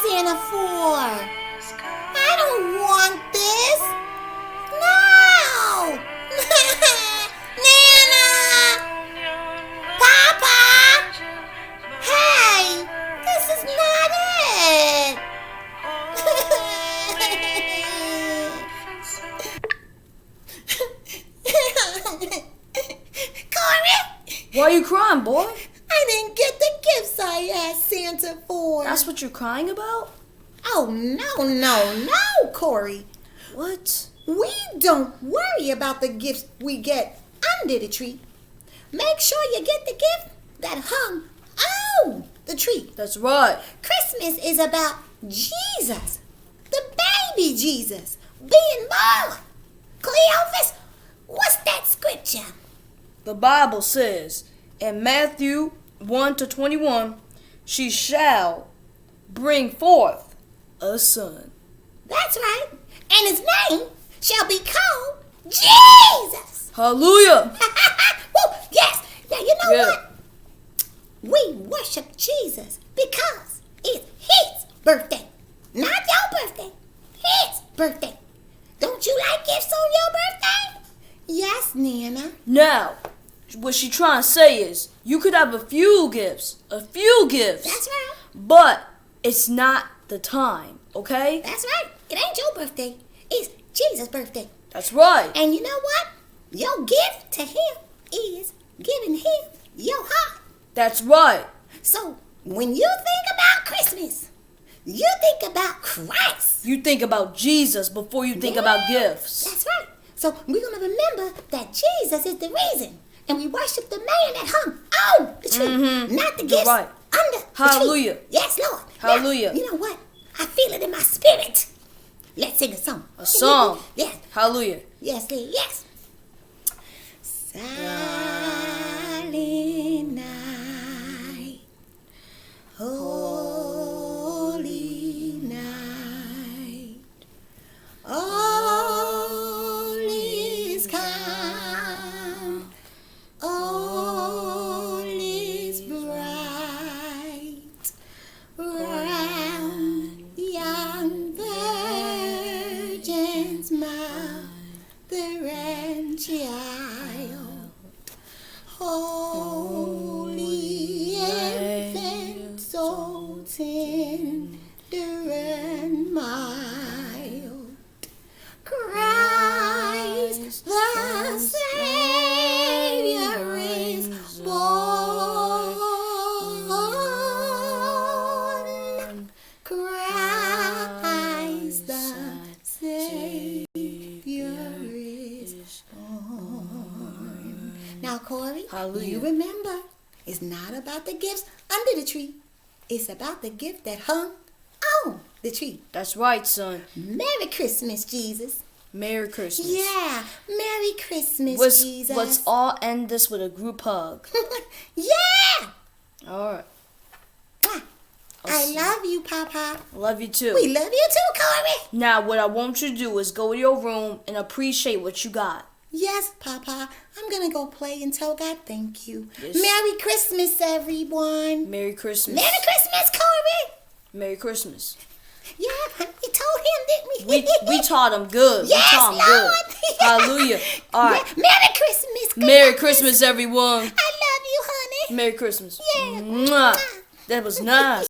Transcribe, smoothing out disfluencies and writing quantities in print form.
Santa for? I don't want this. No. Nana. Papa. Hey, this is not it. Corey? Why are you crying, boy? I didn't get the gifts I asked Santa for. That's what you're crying about? Oh, no, Corey. What? We don't worry about the gifts we get under the tree. Make sure you get the gift that hung on the tree. That's right. Christmas is about Jesus, the baby Jesus, being born. Cleophas, what's that scripture? The Bible says in Matthew 1-21, she shall bring forth a son. That's right. And his name shall be called Jesus. Hallelujah. Woo, yes. Now, you know Yeah. what? We worship Jesus because it's his birthday. Not your birthday. His birthday. Don't you like gifts on your birthday? Yes, Nana. Now, what she trying to say is, you could have a few gifts. That's right. But it's not the time, okay? That's right. It ain't your birthday. It's Jesus' birthday. That's right. And you know what? Your gift to him is giving him your heart. That's right. So when you think about Christmas, you think about Christ. You think about Jesus before you think about gifts. That's right. So we're going to remember that Jesus is the reason. And we worship the man that hung on the tree, not the gifts right. under Hallelujah. the tree. Yes, Lord. Hallelujah. Now, you know what? I feel it in my spirit. Let's sing a song. A song. Yes. Hallelujah. Yes, yes. Silent night, holy night, all is calm, all is bright, round young virgin's mother and child, holy infant, so tender and mild, Christ the Savior is born. Christ the Savior is born. Now, Corey, Hallelujah. you remember, it's not about the gifts under the tree. It's about the gift that hung on the tree. That's right, son. Merry Christmas, Jesus. Merry Christmas. Yeah, Merry Christmas, Jesus. Let's all end this with a group hug. Yeah. All right. I love you, Papa. Love you too. We love you too, Corey. Now, what I want you to do is go to your room and appreciate what you got. Yes, Papa. I'm going to go play and tell God thank you. Yes. Merry Christmas, everyone. Merry Christmas. Merry Christmas, Corey. Merry Christmas. Yeah, we told him, didn't we? We taught him good. Yes, we taught him Lord. good. Hallelujah. All right. Yeah. Merry Christmas. Merry Christmas, everyone. I love you, honey. Merry Christmas. Yeah. Mwah. That was nice.